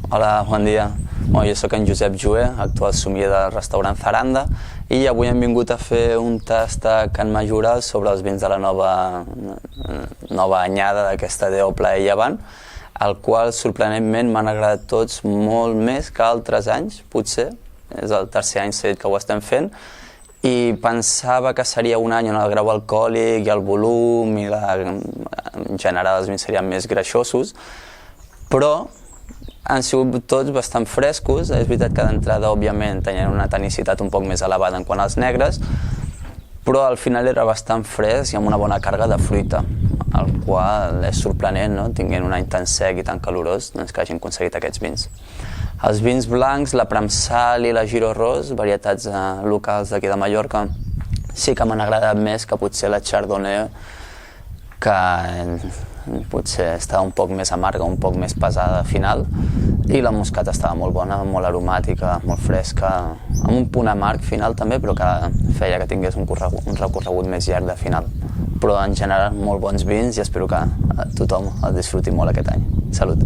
Hola, bon dia. Jo soc en Josep Joé, actual sommelier del restaurant Zaranda, i avui hem vingut a fer un tast a Can Majoral sobre els vins de la nova anyada d'aquesta Deopla i Llevant, el qual sorprenentment m'han agradat tots molt més que altres anys, potser. És el tercer any seguit que ho estem fent, i pensava que seria un any on el grau alcohòlic i el volum i en general els vins serien més greixosos, però han sigut tots bastant frescos. És veritat que d'entrada, òbviament, tenien una tanicitat un poc més elevada en quant als negres, però al final era bastant fresc i amb una bona càrrega de fruita, el qual és sorprenent, no? Tinguent un any tan sec i tan calorós, doncs, que hagin aconseguit aquests vins. Els vins blancs, la Premsal i la Giro Ros, varietats locals d'aquí de Mallorca, sí que m'han agradat més que potser la Chardonnay, que potser estava un poc més amarga, un poc més pesada al final, i la Moscat estava molt bona, molt aromàtica, molt fresca, amb un punt amarg final també, però que feia que tingués un recorregut més llarg de final. Però en general molt bons vins i espero que tothom el disfruti molt aquest any. Salut!